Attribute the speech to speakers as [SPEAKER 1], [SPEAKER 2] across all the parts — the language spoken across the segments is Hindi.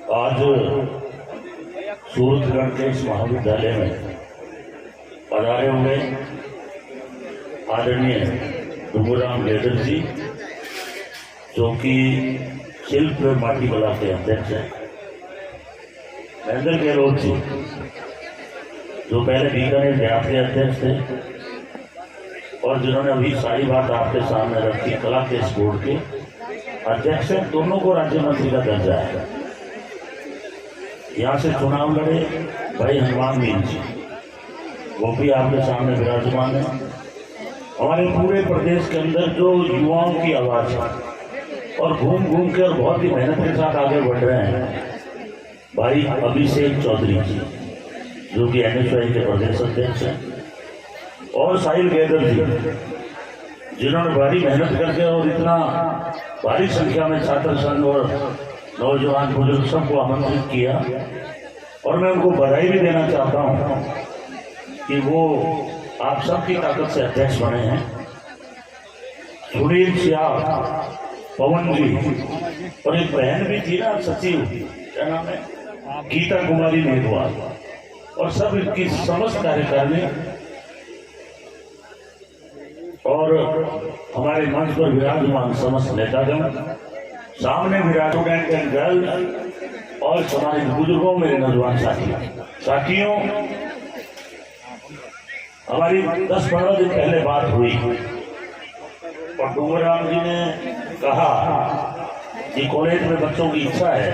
[SPEAKER 1] आज सूरतगढ़ के इस महाविद्यालय में पधारे हुए आदरणीय डूंगरराम गेदर जी, जो कि शिल्प माटी कला के अध्यक्ष हैं, महेंद्र गहलोत जी, जो पहले बीकानेर व्याप के अध्यक्ष थे और जिन्होंने अभी सारी बात आपके सामने रखी, कला के इस बोर्ड के अध्यक्ष हैं। दोनों को राज्य मंत्री का दर्जा है। यहाँ से चुनाव लड़े भाई हनुमान मीन जी, वो भी आपके सामने विराजमान है। हमारे पूरे प्रदेश के अंदर जो युवाओं की आवाज है और घूम घूम के और बहुत ही मेहनत के साथ आगे बढ़ रहे हैं, भाई अभिषेक चौधरी जी, जो कि NSY के प्रदेश अध्यक्ष हैं, और साहिल गेदर जी, जिन्होंने भारी मेहनत करके और इतना भारी संख्या में छात्र संघ और नौजवान बुजुर्ग सबको आमंत्रित किया। और मैं उनको बधाई भी देना चाहता हूं कि वो आप सबकी ताकत से अध्यक्ष बने हैं। सुनील सियाह, पवन जी, और एक बहन भी थी ना सचिव, क्या नाम है, गीता कुमारी मेघवाल, और सब इनकी समस्त कार्यकारिणी और हमारे मंच पर विराजमान समस्त नेतागण, सामने विराजमान एंड गर्ल्स और हमारे बुजुर्गों, मेरे नौजवान साथियों, हमारी 10-15 दिन पहले बात हुई और डूंगरराम जी ने कहा कि कॉलेज में बच्चों की इच्छा है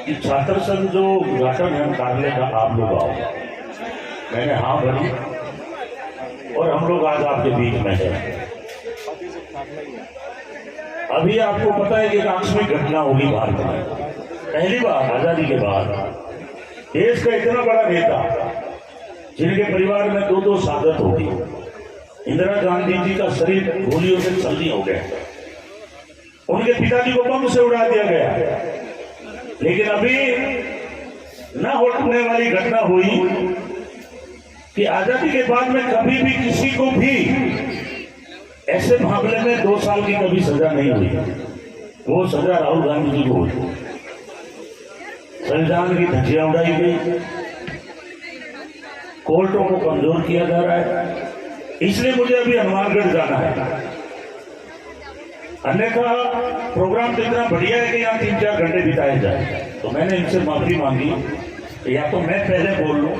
[SPEAKER 1] कि छात्र संघ जो उद्घाटन है कार्यालय का आप लोग आओ। मैंने हाँ भरी और हम लोग आज आपके बीच में हैं। अभी आपको पता है कि एक आकस्मिक घटना होगी भारत में। पहली बार आजादी के बाद देश का इतना बड़ा नेता जिनके परिवार में 2-2 शहादत होगी, इंदिरा गांधी जी का शरीर गोलियों से छलनी हो गया, उनके पिताजी को बम से उड़ा दिया गया, लेकिन अभी न होने वाली घटना हुई कि आजादी के बाद में कभी भी किसी को भी ऐसे मामले में 2 साल की कभी सजा नहीं हुई। वो सजा राहुल गांधी जी को हुई। संविधान की धज्जियां उड़ाई गई, कोर्टों को कमजोर किया जा रहा है। इसलिए मुझे अभी हनुमानगढ़ जाना है। अन्यथा प्रोग्राम तो इतना बढ़िया है कि यहाँ 3-4 घंटे बिताए जाए। तो मैंने इनसे माफी मांगी, या तो मैं पहले बोल लूं,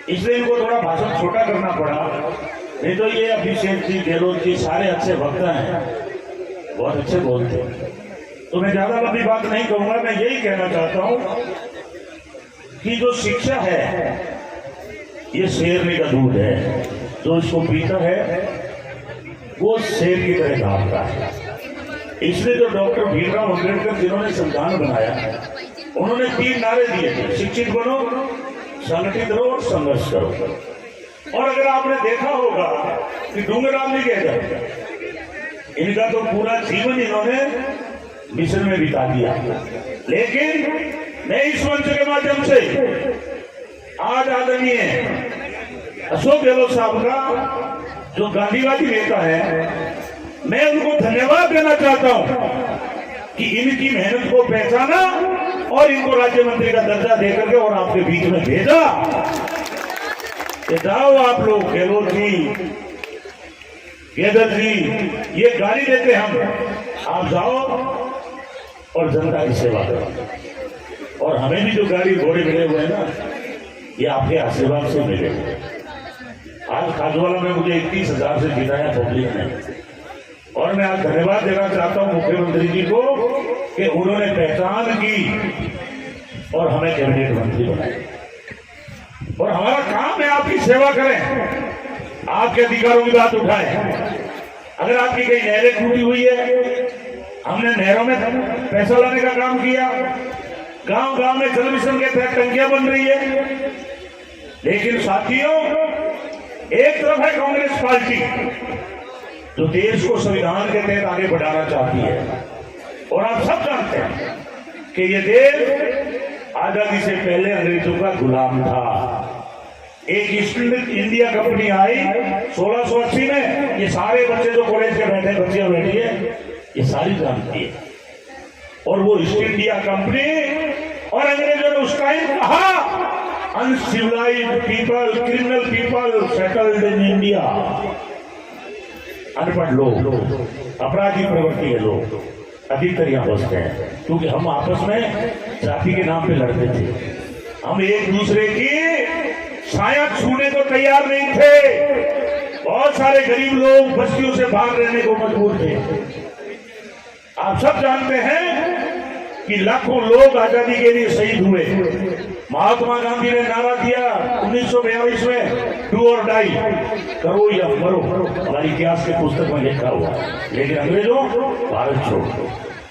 [SPEAKER 1] इसलिए इनको थोड़ा भाषण छोटा करना पड़ा। नहीं तो ये अभिषेक जी, गहलोत जी सारे अच्छे वक्ता हैं, बहुत अच्छे बोलते हैं। तो मैं ज्यादा लंबी बात नहीं कहूंगा। मैं यही कहना चाहता हूं कि जो शिक्षा है ये शेरनी का दूध है, जो इसको पीता है वो शेर की तरह भागता है। इसलिए जो डॉक्टर भीमराव अम्बेडकर जिन्होंने संविधान बनाया, उन्होंने 3 नारे दिए थे, शिक्षित बनो, संगठित रहो और संघर्ष करो। और अगर आपने देखा होगा कि डूंगरराम जी कहते, इनका तो पूरा जीवन इन्होंने मिशन में बिता दिया, लेकिन मैं इस मंच के माध्यम से आज आदरणीय अशोक गहलोत साहब का जो गांधीवादी नेता है, मैं उनको धन्यवाद देना चाहता हूं कि इनकी मेहनत को पहचाना और इनको राज्य मंत्री का दर्जा देकर के और आपके बीच में भेजा कि जाओ आप लोग, गहलोत जी, गेदर जी, ये गाड़ी देते हम, आप जाओ और जनता की सेवा करो। और हमें भी जो गाड़ी घोड़े मिले हुए हैं ना, ये आपके आशीर्वाद से मिले। आज खाजवाला में मुझे 31,000 से जिताया पब्लिक ने, और मैं आज धन्यवाद देना चाहता हूं मुख्यमंत्री जी को कि उन्होंने पहचान की और हमें कैबिनेट मंत्री बनाया। और हमारा काम है आपकी सेवा करें, आपके अधिकारों की बात उठाएं। अगर आपकी कहीं नहरें टूटी हुई है, हमने नहरों में पैसा लाने का काम किया, गांव गांव में जल मिशन के तहत टंकियां बन रही है। लेकिन साथियों, एक तरफ है कांग्रेस पार्टी जो देश को संविधान के तहत आगे बढ़ाना चाहती है, और आप सब जानते हैं कि ये देश आजादी से पहले अंग्रेजों का गुलाम था। एक ईस्ट इंडिया कंपनी आई 1680 में, ये सारे बच्चे जो कॉलेज के बैठे, बच्चियां बैठी है, ये सारी जानती है। और वो ईस्ट इंडिया कंपनी और अंग्रेजों ने उस टाइम कहा uncivilised people, criminal people settled in India. अनपढ़ लोग, अपराधी प्रवृत्ति के लोग अधिकतर यहाँ बसते हैं, क्योंकि हम आपस में जाति के नाम पे लड़ते थे। हम एक दूसरे की छाया छूने को तैयार नहीं थे। बहुत सारे गरीब लोग बस्तियों से बाहर रहने को मजबूर थे। आप सब जानते हैं कि लाखों लोग आजादी के लिए शहीद हुए। महात्मा गांधी ने नारा दिया 1942 में, डू और डाई, करो या मरो। हमारे इतिहास के पुस्तक में लिखा हुआ। लेकिन अंग्रेजों भारत छोड़ दो।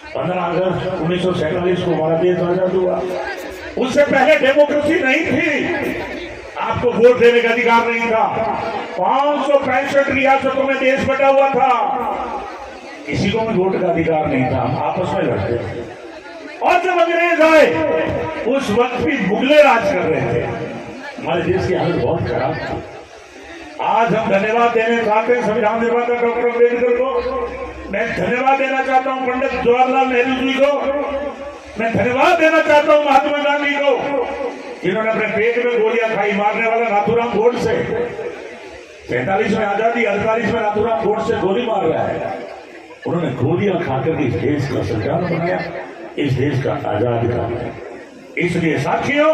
[SPEAKER 1] 15 अगस्त 1947 को हमारा देश आजाद हुआ। उससे पहले डेमोक्रेसी नहीं थी, आपको वोट देने का अधिकार नहीं था। 565 रियासतों में देश बटा हुआ था, किसी को भी वोट का अधिकार नहीं था। हम आपस में लड़ते थे। और जब अंग्रेज आए उस वक्त भी मुगले राज कर रहे थे। हमारे देश की हालत बहुत खराब थी। आज हम धन्यवाद देने चाहते हैं संविधान निर्माता डॉक्टर अम्बेडकर को। मैं धन्यवाद देना चाहता हूं पंडित जवाहरलाल नेहरू जी को। मैं धन्यवाद देना चाहता हूं महात्मा गांधी को, जिन्होंने अपने पेट में गोलियां खाई। मारने वाला नाथूराम गोडसे 47 में आजादी, 48 में नाथूराम गोडसे गोली मार रहा है। उन्होंने गोलियां खाकर इस देश का संविधान बनाया, इस देश का आजाद कराया। इसलिए साथियों,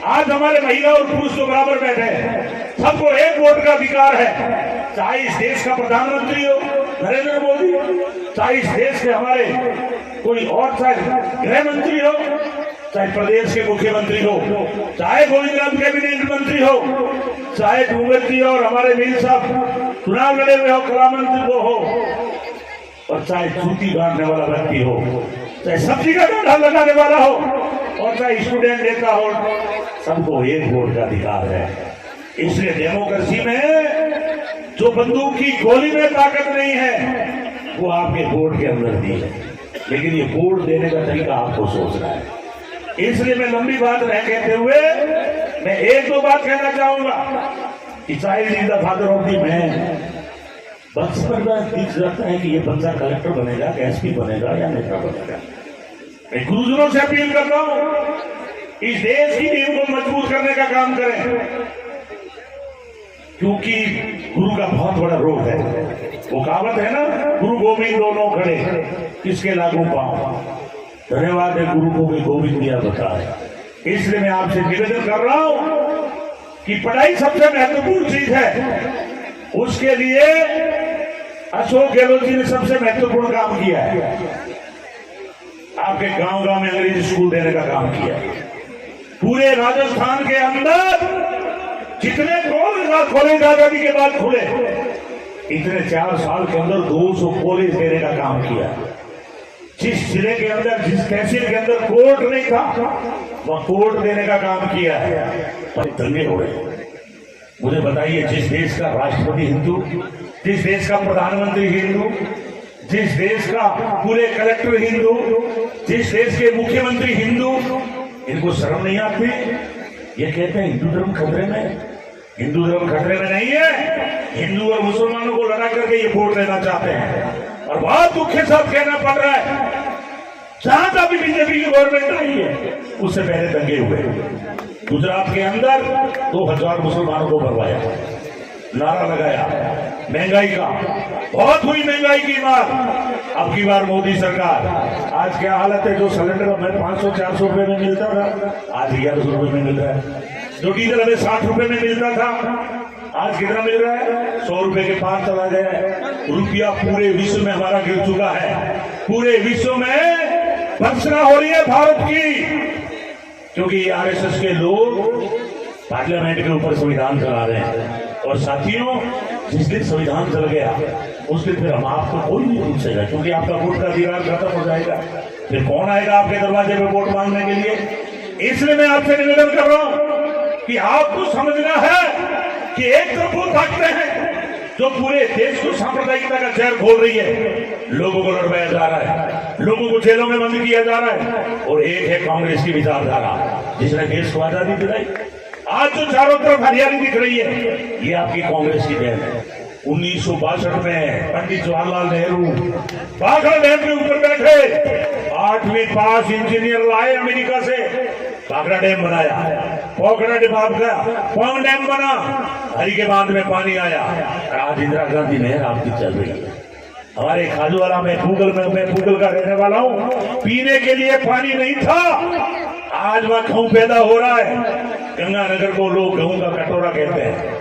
[SPEAKER 1] आज हमारे महिला और पुरुष तो बराबर बैठे हैं। सबको एक वोट का अधिकार है, चाहे इस देश का प्रधानमंत्री हो नरेंद्र मोदी, चाहे इस देश के हमारे कोई और, चाहे गृह मंत्री हो, चाहे प्रदेश के मुख्यमंत्री हो, चाहे गोविंद कैबिनेट मंत्री हो, चाहे डूंगर जी और हमारे मीर साहब चुनाव लड़े हुए हो, कला मंत्री वो हो, और चाहे जूती बांधने वाला व्यक्ति हो, चाहे सब्जी का गड्ढा लगाने वाला हो, और चाहे स्टूडेंट नेता हो, सबको एक वोट का अधिकार है। इसलिए डेमोक्रेसी में जो बंदूक की गोली में ताकत नहीं है, वो आपके वोट के अंदर दी है। लेकिन ये वोट देने का तरीका आपको सोचना है। इसलिए मैं लंबी बात न कहते हुए मैं एक दो बात कहना चाहूंगा कि child is the father of the man. बचपन में दिख जाता है कि ये बच्चा कलेक्टर बनेगा, एसपी बनेगा या नेता बनेगा। मैं गुरुजनों से अपील करता हूं, इस देश की नींव को मजबूत करने का काम करें, क्योंकि गुरु का बहुत बड़ा रोल है। वो कहावत है ना, गुरु गोविंद दोनों खड़े, किसके लागू पांव। धन्यवाद है गुरु को भी गोविंद दिया बताया। इसलिए मैं आपसे निवेदन कर रहा हूं कि पढ़ाई सबसे महत्वपूर्ण चीज है। उसके लिए अशोक गहलोत जी ने सबसे महत्वपूर्ण काम किया है। आपके गांव गांव में अंग्रेजी स्कूल देने का काम किया। पूरे राजस्थान के अंदर जितने कॉलेज आजादी के बाद खुले, इतने 4 साल के अंदर 200 कॉलेज देने का काम किया। जिस जिले के अंदर, जिस तहसील के अंदर कोर्ट नहीं था, वह कोर्ट देने का काम किया है। पर दंगे हो गए। मुझे बताइए, जिस देश का राष्ट्रपति हिंदू, जिस देश का प्रधानमंत्री हिंदू, जिस देश का पूरे कलेक्टर हिंदू, जिस देश के मुख्यमंत्री हिंदू, इनको शर्म नहीं आती? ये कहते हैं हिंदू धर्म खतरे में। हिंदू धर्म खतरे में नहीं है। हिंदू और मुसलमानों को लड़ा करके ये वोट लेना चाहते हैं, और बहुत दुख के साथ कहना पड़ रहा है, जहां जहां भी बीजेपी की गवर्नमेंट आई है, उससे पहले दंगे हुए। गुजरात के अंदर 2000 मुसलमानों को भरवाया, नारा लगाया महंगाई का, बहुत हुई महंगाई की मार। अब की बार मोदी सरकार, आज क्या हालत है? जो सिलेंडर हमें 500-400 रुपए में मिलता था, आज 1100 रुपए में मिल रहा है। जो डीजल हमें 60 रुपए में मिलता था, आज कितना मिल रहा है? 100 रुपए के पार चला गया है। रुपया पूरे विश्व में हमारा गिर चुका है। पूरे विश्व में भर्त्सना हो रही है भारत की, क्योंकि आरएसएस के लोग पार्लियामेंट के ऊपर संविधान चला रहे हैं। और साथियों, जिस दिन संविधान चल गया उस दिन फिर हम आपको कोई नहीं पूछेगा, क्योंकि आपका वोट का अधिकार खत्म हो जाएगा। फिर कौन आएगा आपके दरवाजे पे वोट मांगने के लिए? इसलिए मैं आपसे निवेदन कर रहा हूं कि आपको समझना है कि एक तरफ वो ताकतें हैं जो पूरे देश को सांप्रदायिकता का जहर घोल रही है, लोगों को लड़वाया जा रहा है, लोगों को जेलों में बंद किया जा रहा है, और एक है कांग्रेस की विचारधारा जिसने देश को आजादी दिलाई। आज जो चारों तरफ हरियाली दिख रही है, ये आपकी कांग्रेस की देन है। 1962 में पंडित जवाहरलाल नेहरू बाघा डैम के ऊपर बैठे, 8वीं पास इंजीनियर लाए अमेरिका से, काकड़ा डैम बनाया, पोखरा डैम आपका पोंग डैम बना, हरी के बांध में पानी आया। आज इंदिरा गांधी नहर आपकी चल रही है। हमारे खाजूवाला में पूगल का रहने वाला हूँ, पीने के लिए पानी नहीं था, आज वहाँ गेहूं पैदा हो रहा है। गंगानगर को लोग गेहूं का कटोरा कहते हैं।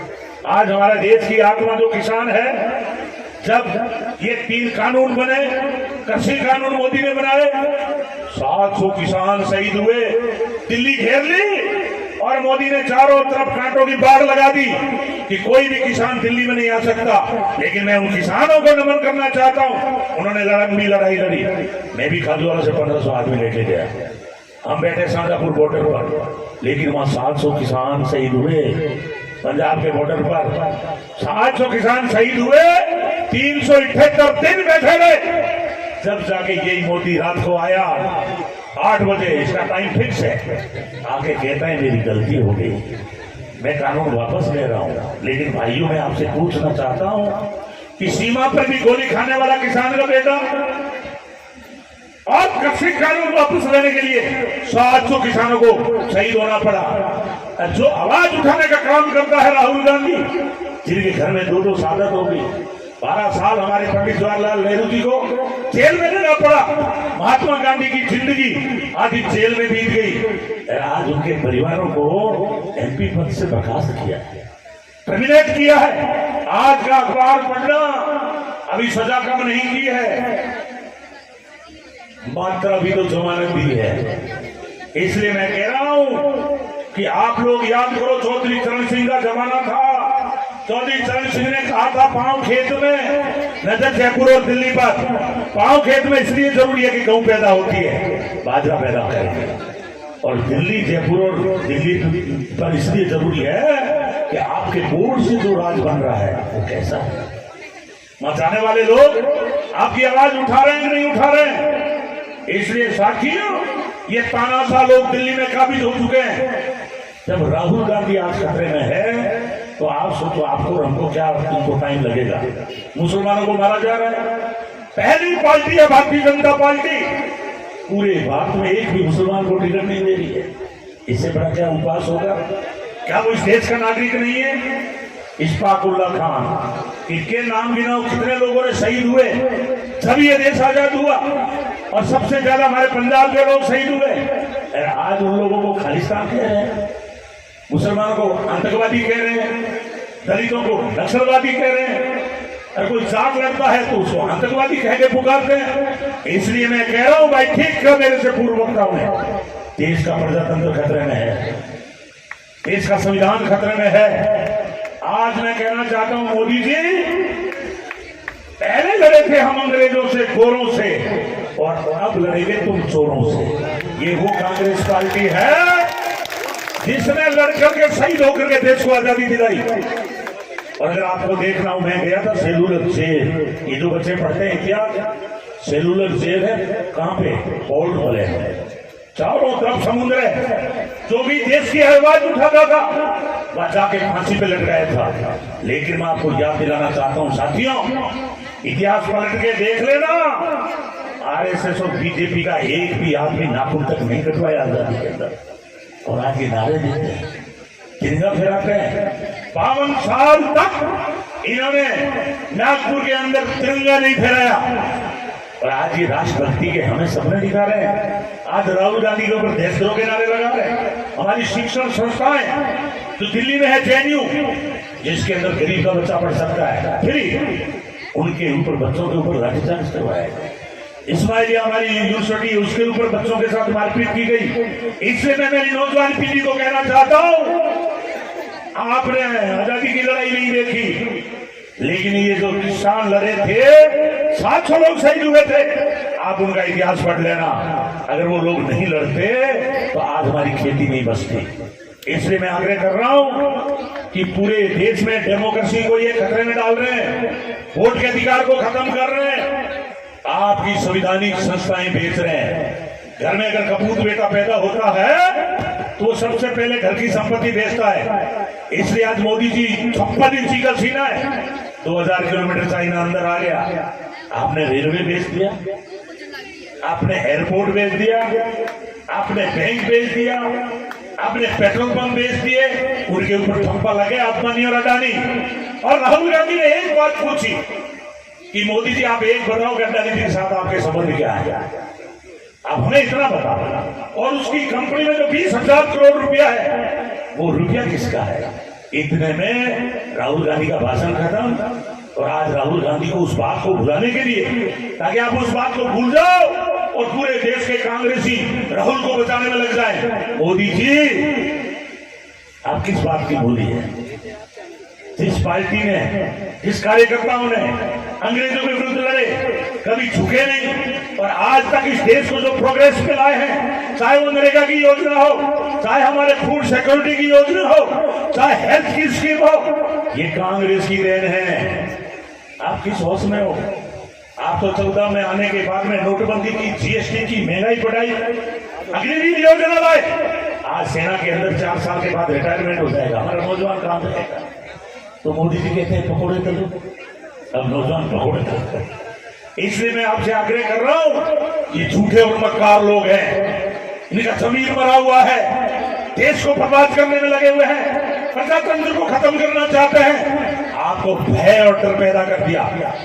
[SPEAKER 1] आज हमारे देश की आत्मा जो किसान है, जब ये 3 कानून बने, कृषि कानून मोदी ने बनाए, 700 किसान शहीद हुए, दिल्ली घेर ली और मोदी ने चारों तरफ कांटों की बाढ़ लगा दी कि कोई भी किसान दिल्ली में नहीं आ सकता। लेकिन मैं उन किसानों को नमन करना चाहता हूं, उन्होंने लंबी लड़ाई लड़ी। मैं भी खाजूवाला से 1500 आदमी लेके गया, हम बैठे शाजापुर बॉर्डर पर, लेकिन वहां 700 किसान शहीद हुए। पंजाब के बॉर्डर पर 700 किसान शहीद हुए, 378 दिन बैठे रहे। जब जाके यही मोदी रात को आया 8 बजे, इसका टाइम फिक्स है, आके कहता है मेरी गलती हो गई, मैं कानून वापस ले रहा हूं। लेकिन भाइयों, मैं आपसे पूछना चाहता हूं कि सीमा पर भी गोली खाने वाला किसान का बेटा और कृषि कानून वापस लेने के लिए 700 किसानों को शहीद होना पड़ा। जो आवाज उठाने का काम करता है राहुल गांधी, जिनके घर में 2-2 शहादत हो गई, 12 साल हमारे पंडित जवाहरलाल नेहरू जी को जेल में रहना पड़ा। महात्मा गांधी की जिंदगी आधी जेल में बीत गई। आज उनके परिवारों को एमपी पद से बर्खास्त किया है, टर्मिनेट किया है। आज का अखबार पढ़ना, अभी सजा कम नहीं की है, मात्र अभी तो जमानत दी है। इसलिए मैं कह रहा हूं कि आप लोग याद करो, चौधरी चरण सिंह का जमाना था। चौधरी चरण सिंह ने कहा था पांव खेत में, नजर जयपुर और दिल्ली पर। पांव खेत में इसलिए जरूरी है कि गेहूं पैदा होती है, बाजरा पैदा करेंगे, और दिल्ली, जयपुर और दिल्ली पर इसलिए जरूरी है कि आपके बोर्ड से जो राज बन रहा है वो कैसा है। मचाने वाले लोग आपकी आवाज उठा रहे हैं कि नहीं उठा रहे हैं। इसलिए साथियों, ये तानाशाह लोग दिल्ली में काबिज हो चुके हैं। जब राहुल गांधी आज खतरे में है, तो आप सोचो आपको और हमको क्या इनको टाइम लगेगा। मुसलमानों को मारा जा रहा है, पहली पार्टी है भारतीय जनता पार्टी, पूरे भारत में एक भी मुसलमान को टिकट नहीं दे रही है। इससे बड़ा क्या उपवास होगा? क्या वो इस देश का नागरिक नहीं है? इशफाकुल्ला खान, इनके नाम गिनाओ कितने लोगों ने शहीद हुए जब ये देश आजाद हुआ, और सबसे ज्यादा हमारे पंजाब के लोग शहीद हुए। आज उन लोगों को खालिस्तान कह रहे हैं, मुसलमानों को आतंकवादी कह रहे हैं, दलितों को नक्सलवादी कह रहे हैं। अगर कोई जात लगता है तो उसको आतंकवादी कह के पुकारते हैं। इसलिए मैं कह रहा हूं भाई, ठीक कर मेरे से पूर्व वक्ताओं ने, देश का प्रजातंत्र खतरे में है, देश का संविधान खतरे में है। आज मैं कहना चाहता हूं मोदी जी, पहले लड़े थे हम अंग्रेजों से, गोरों से, और अब लड़ेंगे तुम चोरों से। ये वो कांग्रेस पार्टी है जिसने लड़कर के शहीद होकर के देश को आजादी दिलाई। और अगर आपको देखना हो, मैं गया था सेलुलर जेल, ये जो बच्चे पढ़ते हैं इतिहास, सेलुलर जेल है कहाँ पे? पोर्ट वाले हैं, चारों तरफ समुद्र है। जो भी देश की आवाज उठाता था वह जाके फांसी पे लट गया था। लेकिन मैं आपको याद दिलाना चाहता हूं साथियों, इतिहास पलट के देख लेना, आरएसएस और बीजेपी का एक भी आदमी नाखून तक नहीं कटवाया आजादी के अंदर, और आगे नारे देते हैं, तिरंगा फहराते हैं। 52 साल तक इन्होंने नागपुर के अंदर तिरंगा नहीं फहराया, और आज ये राष्ट्रभक्ति के हमें सपने दिखा रहे हैं। आज राहुल गांधी के ऊपर देशद्रोह के नारे लगा रहे हैं। हमारी शिक्षण संस्थाएं जो दिल्ली में है, जेएनयू, जिसके अंदर गरीब का बच्चा पढ़ सकता है, फिर उनके ऊपर, बच्चों के ऊपर लाठीचार्ज करवाया गया। इस्माइलिया हमारी यूनिवर्सिटी, उसके ऊपर बच्चों के साथ मारपीट की गई। इसलिए मैं मेरी नौजवान पीढ़ी को कहना चाहता हूं, आपने आजादी की लड़ाई नहीं देखी, लेकिन ये जो किसान लड़े थे, 700 लोग शहीद हुए थे, आप उनका इतिहास पढ़ लेना। अगर वो लोग नहीं लड़ते तो आज हमारी खेती नहीं बचती। इसलिए मैं आग्रह कर रहा हूं कि पूरे देश में डेमोक्रेसी को ये खतरे में डाल रहे हैं, वोट के अधिकार को खत्म कर रहे हैं, आपकी संवैधानिक संस्थाएं बेच रहे हैं। घर में अगर कपूत बेटा पैदा होता है तो सबसे पहले घर की संपत्ति बेचता है। इसलिए आज मोदी जी 56 इंची का सीना है, 2000 किलोमीटर चाइना अंदर आ गया। आपने रेलवे बेच दिया, आपने एयरपोर्ट बेच दिया, आपने बैंक बेच दिया, आपने पेट्रोल पंप बेच दिए, उनके ऊपर ठप्पा लगे अंबानी और अडानी। और राहुल गांधी ने एक बात पूछी कि मोदी जी आप एक बताओ कि अडानी जी के साथ आपके संबंध क्या है, आप हमें इतना बताओ। और उसकी कंपनी में जो 20,000 करोड़ रुपया है वो रुपया किसका है। इतने में राहुल गांधी का भाषण खत्म। और आज राहुल गांधी को उस बात को भुलाने के लिए, ताकि आप उस बात को भूल जाओ और पूरे देश के कांग्रेसी राहुल को बचाने में लग जाए। मोदी जी आप किस बात की भूली है। जिस पार्टी ने, जिस कार्यकर्ताओं ने अंग्रेजों के विरुद्ध लड़े, कभी झुके नहीं और आज तक इस देश को जो प्रोग्रेस पे लाए हैं, चाहे वो नरेगा की योजना हो, चाहे हमारे फूड सिक्योरिटी की योजना हो, चाहे हेल्थ की स्कीम हो, ये कांग्रेस की देन है। आप किस होश में हो। आप तो 14 में आने के बाद में नोटबंदी की, जीएसटी की, महंगाई बढ़ाई, अग्निवीर योजना लाए। आज सेना के अंदर 4 साल के बाद रिटायरमेंट हो जाएगा, हमारा नौजवान काम करेगा। तो मोदी जी कहते हैं पकौड़े तलो, अब नौजवान पकौड़े तलो। इसलिए मैं आपसे आग्रह कर रहा हूं, ये झूठे और मक्कार लोग हैं, इनका जमीर मरा हुआ है, देश को बर्बाद करने में लगे हुए हैं, प्रजातंत्र को खत्म करना चाहते हैं। आपको भय और डर पैदा कर दिया।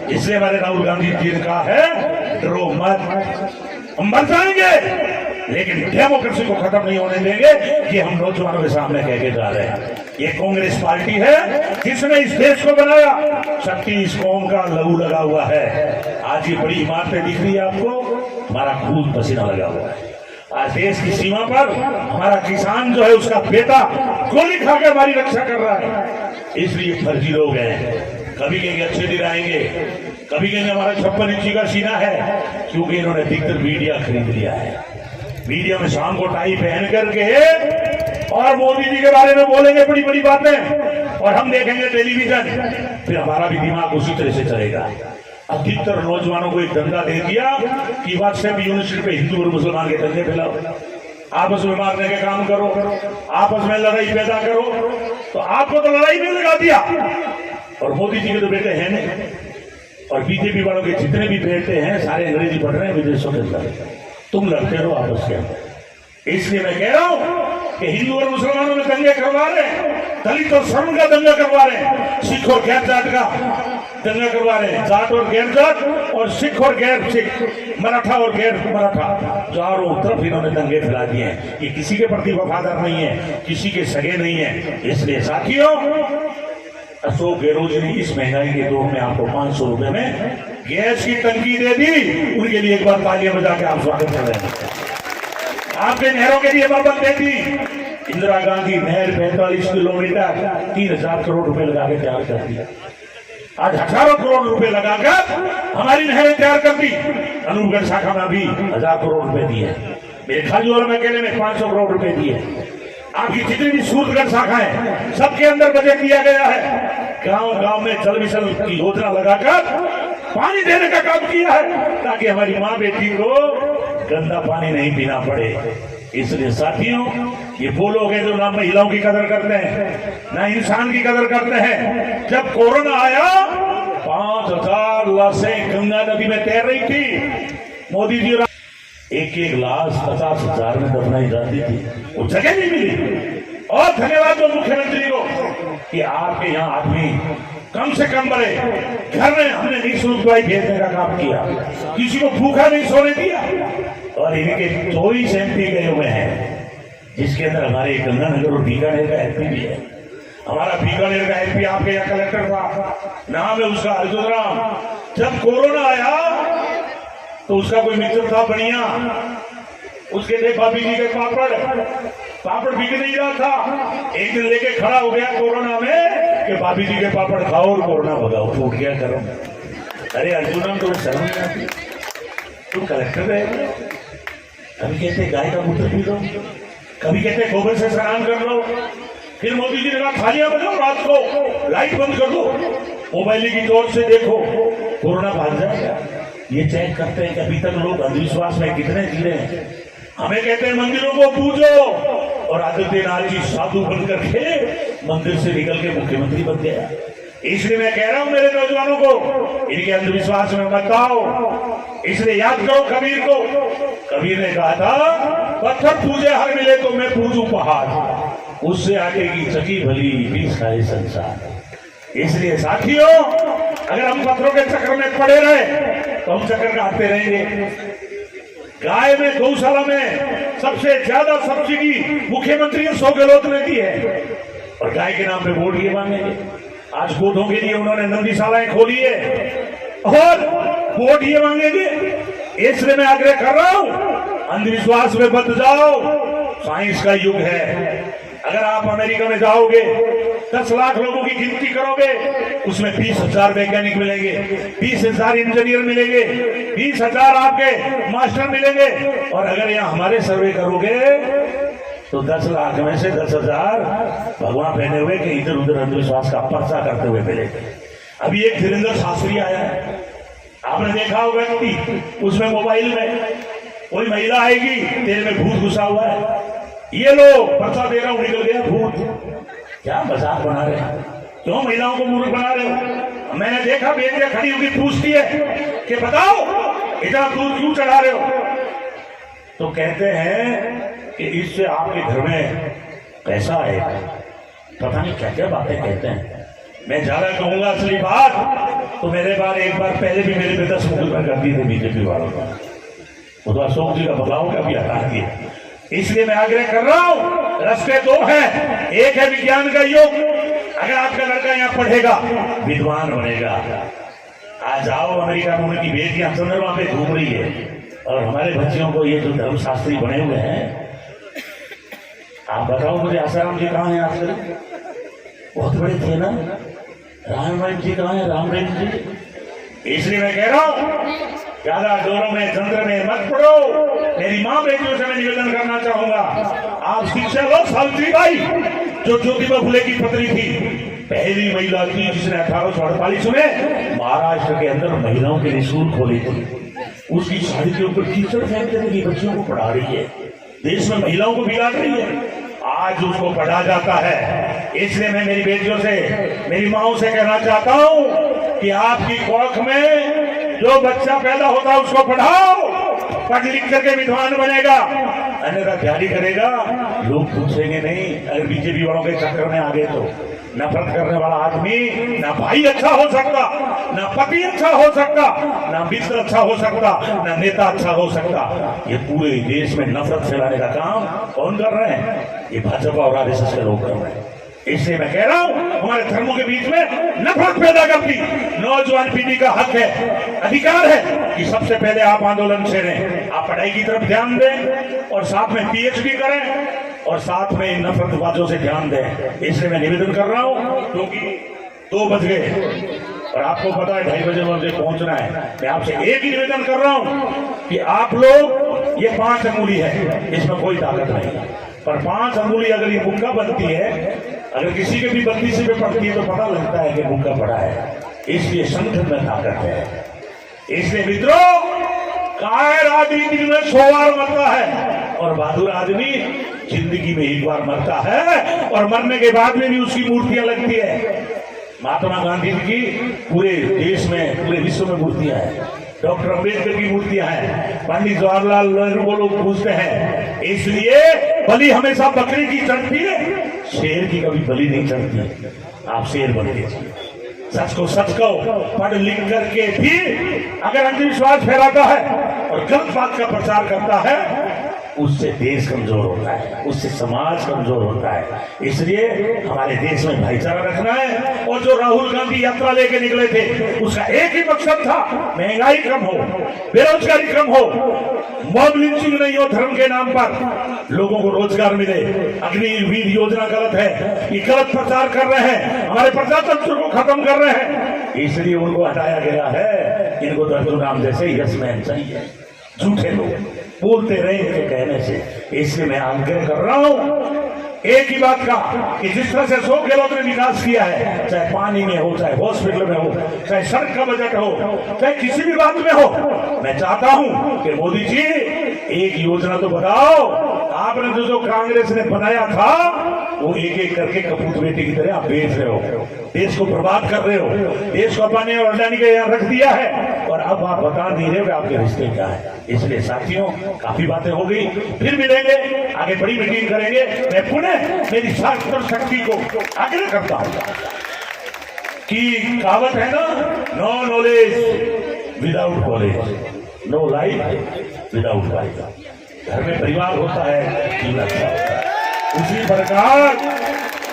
[SPEAKER 1] इसलिए हमारे राहुल गांधी जी ने कहा है डरो मत, हम मर जाएंगे लेकिन डेमोक्रेसी को खत्म नहीं होने देंगे। ये हम नौजवानों के सामने कह के जा रहे हैं। ये कांग्रेस पार्टी है जिसने इस देश को बनाया, शक्ति इस कौम का लहू लगा हुआ है। आज ये बड़ी इमारतें दिख रही है आपको, हमारा खून पसीना लगा हुआ है। आज देश की सीमा पर हमारा किसान जो है, उसका बेटा गोली खा के हमारी रक्षा कर रहा है। इसलिए फर्जी लोग हैं, कभी कहेंगे अच्छे दिन आएंगे, कभी कहेंगे हमारा 56 इंची का सीना है, क्योंकि इन्होंने अधिकतर मीडिया खरीद लिया है। मीडिया में शाम को टाई पहन करके और मोदी जी के बारे में बोलेंगे बड़ी बड़ी बातें, और हम देखेंगे टेलीविजन, फिर हमारा भी दिमाग उसी तरह से चलेगा। अधिकतर नौजवानों को एक धंधा दे दिया कि व्हाट्सएप यूनिवर्सिटी पे हिंदू और मुसलमान के धंधे फैलाओ, आपस में मारने के काम करो, आपस में लड़ाई पैदा करो। तो आपको तो लड़ाई में लगा दिया, और मोदी जी के तो बेटे हैं नहीं, और बीजेपी वालों के जितने भी बेटे हैं सारे अंग्रेजी पढ़ रहे हैं विदेशों के अंदर। तुम लड़ते रहो आपस के अंदर। इसलिए मैं कह रहा हूं कि हिंदू और मुसलमानों में दंगे करवा रहे हैं, दलित और शर्म का दंगा करवा रहे हैं, सिख और गैर जाट का दंगा करवा रहे हैं, जाट और गैर जाट, और सिख और गैर सिख, मराठा और गैर मराठा, चारों तरफ इन्होंने दंगे फैला दिए हैं। ये किसी के प्रति वफादार नहीं है, किसी के सगे नहीं है। इसलिए साथियों, अशोक गहलोत जी ने इस महंगाई के दौर में आपको 500 रुपए में गैस की टंकी दे दी। उनके लिए एक बार तालियां बजा के आप स्वागत कर रहे हैं। आपके नहरों के लिए मदद दे दी। इंदिरा गांधी नहर 45 किलोमीटर 3,000 करोड़ रुपए लगा के तैयार कर दिया। आज हजारों करोड़ रुपए लगाकर हमारी नहरें तैयार कर दी। अनूपगढ़ शाखा में भी 1000 करोड़ रुपए दिए, मेरे खाली वाला में अकेले में 500 करोड़ रुपए दिए। आपकी जितनी भी सूरतगढ़ शाखा है, सबके अंदर बजट दिया गया है। गांव गांव में जल मिशन की योजना लगाकर पानी देने का काम किया है, ताकि हमारी माँ बेटी को गंदा पानी नहीं पीना पड़े। इसलिए साथियों, ये वो लोग हैं जो ना महिलाओं की कदर करते हैं, ना इंसान की कदर करते हैं। जब कोरोना आया, 5,000 लाशें गंगा नदी में तैर रही थी। मोदी जी एक लाश 50,000 में दफनाई जाती थी, वो जगह नहीं मिली। और धन्यवाद तो मुख्यमंत्री को कि आपके यहाँ आदमी कम से कम बड़े घर में हमने निःशुल्क दवाई भेजने का काम किया, किसी को भूखा नहीं सोने दिया। और इनके 24 MP गए हुए हैं, जिसके अंदर हमारे गंगानगर और बीकानेर का MP भी है। हमारा बीकानेर का MP आपके यहाँ कलेक्टर था, नाम है उसका अर्जुन राम। जब कोरोना आया तो उसका कोई मित्र था बढ़िया, उसके थे भाभी जी के पापड़ बिक नहीं रहा था। एक दिन लेके खड़ा हो गया कोरोना में कि भाभी जी के पापड़ खाओ और कोरोना भगाओ। फूट गया करो। अरे अर्जुन तो शर्म नहीं आती, तुम कलेक्टर है। कभी कहते गाय का मूत्र पी लो, कभी कहते गोबर से स्नान कर लो। फिर मोदी जी ने कहा थालियां बजाओ, रात को लाइट बंद कर दो, मोबाइल की टॉर्च से देखो, कोरोना भाग जाएगा। ये चेक करते हैं कि अभी तक लोग अंधविश्वास में कितने जी रहे हैं। हमें कहते हैं मंदिरों को पूजो, और आदित्यनाथ जी साधु बनकर के मंदिर से निकल के मुख्यमंत्री बन गया। इसलिए मैं कह रहा हूं मेरे नौजवानों को, इनके अंधविश्वास में मत आओ। इसलिए याद करो कबीर को। कबीर ने कहा था पत्थर पूजे हर मिले तो मैं पूजू पहाड़, उससे आगे की चकी भली बीस खाए संसार। इसलिए साथियों, अगर हम पत्थरों के चक्र में पड़े रहे तो हम चक्कर काटते रहेंगे। गाय में गौशाला में सबसे ज्यादा सब्सिडी मुख्यमंत्री 100 गहलोत ने दी है, और गाय के नाम पे वोट ये मांगेंगे। आज गोधों के लिए उन्होंने नंदीशालाएं खोली है और वोट ये मांगेंगे। इसलिए मैं आग्रह कर रहा हूं, अंधविश्वास में बच जाओ, साइंस का युग है। अगर आप अमेरिका में जाओगे, 10 लाख लोगों की गिनती करोगे, उसमें 20,000 वैज्ञानिक मिलेंगे, 20,000 इंजीनियर मिलेंगे, 20,000 आपके मास्टर मिलेंगे। और अगर यहाँ हमारे सर्वे करोगे तो 10 लाख में से 10,000 भगवान पहने हुए कि इधर उधर अंधविश्वास का पर्चा करते हुए मिलेंगे। अभी एक धीरेन्द्र शास्त्री आया है, आपने देखा होगा कि उसमें मोबाइल में कोई महिला आएगी, तेरे में भूत घुसा हुआ है, ये लो पर्चा दे रहा हूं, निकल गया भूत। क्या मजाक बना रहे हैं? क्यों महिलाओं को मूर्ख बना रहे हो? मैंने देखा बेटियां खड़ी होकर पूछती है कि बताओ इतना दूध क्यों चढ़ा रहे हो? तो कहते हैं कि इससे आपके घर में पैसा आएगा। पता नहीं क्या क्या बातें कहते हैं। मैं ज्यादा कहूंगा असली बात तो मेरे बार एक बार पहले भी मेरे पे 10 मुकदमा कर दिए थे बीजेपी वालों का, वो तो अशोक जी का बदलाव का भी हटा दिया। इसलिए मैं आग्रह कर रहा हूं, रास्ते 2 हैं। एक है विज्ञान का युग, अगर आपका लड़का यहाँ पढ़ेगा विद्वान बनेगा। आज जाओ अमेरिका में, उनकी बेटियां चंद्रमा पे घूम रही है, और हमारे बच्चियों को ये जो धर्मशास्त्री बने हुए हैं, आप बताओ मुझे आसाराम जी कहाँ हैं आजकल? बहुत बड़े थे ना। राम जी कहाँ है? राम जी। इसलिए मैं कह रहा हूं, ज्यादा जोरों में चंद्र में मत पड़ो। मेरी मां बेटियों से मैं निवेदन करना चाहूंगा, आप शिक्षा लो। सावित्रीबाई जो ज्योतिबा फुले की पत्नी थी, पहली महिला थी जिसने 1848 में महाराष्ट्र के अंदर महिलाओं के लिए स्कूल खोले थे। उसकी साड़ी के ऊपर कीचड़ फेंकते थे कि बच्चियों को पढ़ा रही है, देश में महिलाओं को बिगाड़ रही है। आज उसको पढ़ा जाता है। इसलिए मैं मेरी बेटियों से, मेरी माओं से कहना चाहता हूं कि आपकी कोख में जो बच्चा पैदा होता है उसको पढ़ाओ, पढ़ लिख करके विद्वान बनेगा, अन्यथा तैयारी करेगा, लोग पूछेंगे नहीं। अगर बीजेपी वालों के चक्कर में आ गए तो नफरत करने वाला आदमी ना भाई अच्छा हो सकता, ना पति अच्छा हो सकता, ना मित्र अच्छा हो सकता, ना नेता अच्छा हो सकता। ये पूरे देश में नफरत फैलाने का काम कौन कर रहे हैं? ये भाजपा और आरएसएस के लोग कर रहे हैं। इसलिए मैं कह रहा हूं, हमारे धर्मों के बीच में नफरत पैदा करती नौजवान पीढ़ी का हक है, अधिकार है कि सबसे पहले आप आंदोलन छेड़ें, आप पढ़ाई की तरफ ध्यान दें, और साथ में पीएचडी करें, और साथ में इन नफरतबाजों से ध्यान दें। इसलिए मैं निवेदन कर रहा हूं, क्योंकि 2 बज गए और आपको पता है 2:30 बजे मुझे पहुंचना है। मैं आपसे एक ही निवेदन कर रहा हूं कि आप लोग, ये 5 अंगुली है, इसमें कोई ताकत नहीं, पर 5 अंगुली अगर ये मुक्का बनती है, अगर किसी के भी 32 पे पड़ती है तो पता लगता है कि मुक्का पड़ा है। इसलिए संगठन में ताकत है। इसलिए मित्रों, कायर आदमी दिन में 100 बार मरता है, और बहादुर आदमी जिंदगी में 1 बार मरता है, और मरने के बाद में भी उसकी मूर्तियां लगती है। महात्मा गांधी जी की पूरे देश में, पूरे विश्व में मूर्तियां हैं। डॉक्टर अम्बेडकर की मूर्तियां हैं, पंडित जवाहरलाल नेहरू को लोग पूछते हैं। इसलिए बलि हमेशा बकरी की चढ़ती है, शेर की कभी बलि नहीं चढ़ती। आप शेर बन लीजिए, सच को सच कहो। पढ़ लिख करके भी अगर अंधविश्वास फैलाता है और गलत बात का प्रचार करता है, उससे देश कमजोर होता है, उससे समाज कमजोर होता है। इसलिए हमारे देश में भाईचारा रखना है। और जो राहुल गांधी यात्रा लेके निकले थे, उसका एक ही मकसद था, महंगाई कम हो, बेरोजगारी कम हो, मॉब लिंचिंग नहीं हो, धर्म के नाम पर लोगों को रोजगार मिले। अग्निवीर योजना गलत है, ये गलत प्रचार कर रहे हैं, हमारे प्रजातंत्र को खत्म कर रहे हैं। इसलिए उनको हटाया गया है। इनको तो अर्जुन राम जैसे यस मैन चाहिए, झूठे लोग बोलते रहे इनके कहने से। इसलिए मैं आग्रह कर रहा हूं एक ही बात का कि जिस तरह से अशोक गहलोत ने विकास किया है, चाहे पानी में हो, चाहे हॉस्पिटल में हो, चाहे सड़क का बजट हो, चाहे किसी भी बात में हो, मैं चाहता हूं कि मोदी जी एक योजना तो बताओ। आपने जो कांग्रेस ने बनाया था वो एक एक करके कपूत बेटे की तरह आप बेच रहे हो, देश को बर्बाद कर रहे हो, देश को अपने अडानी के यहाँ रख दिया है और अब आप बता नहीं रहे हो कि आपके रिश्ते क्या है। इसलिए साथियों, काफी बातें हो गई, फिर मिलेंगे, आगे बड़ी मीटिंग करेंगे। मैं पुनः मेरी शास्त्र शक्ति को आग्रह करता हूँ कि कहावत है ना, no knowledge without college, no life without life. घर में परिवार होता है, जीवन अच्छा होता है। उसी प्रकार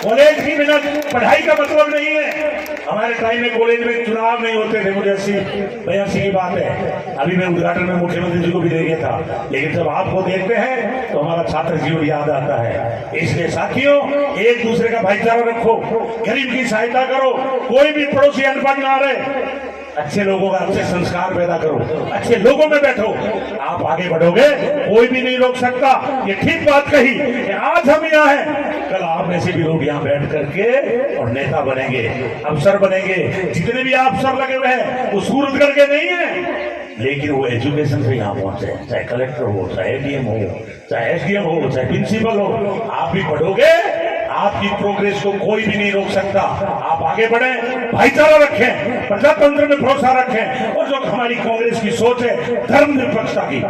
[SPEAKER 1] कॉलेज की बिना पढ़ाई का मतलब नहीं है। हमारे टाइम में कॉलेज में चुनाव नहीं होते थे, मुझे 80-82 की बात है। अभी मैं उद्घाटन में मुख्यमंत्री जी को भी ले गया था, लेकिन जब आपको देखते हैं तो हमारा छात्र जीवन याद आता है। इसलिए साथियों, एक दूसरे का भाईचारा रखो, गरीब की सहायता करो, कोई भी पड़ोसी अनपढ़ ना रहे, अच्छे लोगों का अच्छे संस्कार पैदा करो, अच्छे लोगों में बैठो, आप आगे बढ़ोगे, कोई भी नहीं रोक सकता। ये ठीक बात कही कि आज हम यहाँ हैं, कल आप में से भी लोग यहाँ बैठ करके और नेता बनेंगे, अफसर बनेंगे। जितने भी अफसर लगे हुए हैं वो सूरतगढ़ के नहीं है, लेकिन वो एजुकेशन से यहाँ पहुंचे, चाहे कलेक्टर हो, चाहे एडीएम हो, चाहे एसडीएम हो, चाहे प्रिंसिपल हो। आप भी पढ़ोगे, आपकी प्रोग्रेस को कोई भी नहीं रोक सकता। आप आगे बढ़े, भाईचारा रखें, प्रजातंत्र में भरोसा रखें, और जो हमारी कांग्रेस की सोच है धर्मनिरपेक्षता की,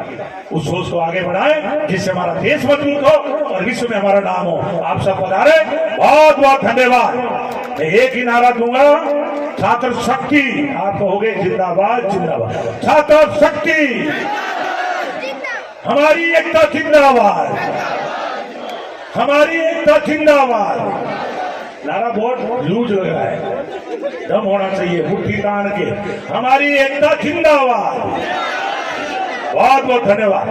[SPEAKER 1] उस सोच को आगे बढ़ाएं, जिससे हमारा देश मजबूत हो और विश्व में हमारा नाम हो। आप सब पधारे, बहुत बहुत धन्यवाद। मैं एक ही नारा दूंगा, छात्र शक्ति। आप कहोगे जिंदाबाद जिंदाबाद, छात्र शक्ति, हमारी एकता जिंदाबाद, हमारी एकता जिंदाबाद। नारा बहुत लूज लग रहा है, दम होना चाहिए, मुट्ठी तान के, हमारी एकता जिंदाबाद। बहुत बहुत धन्यवाद।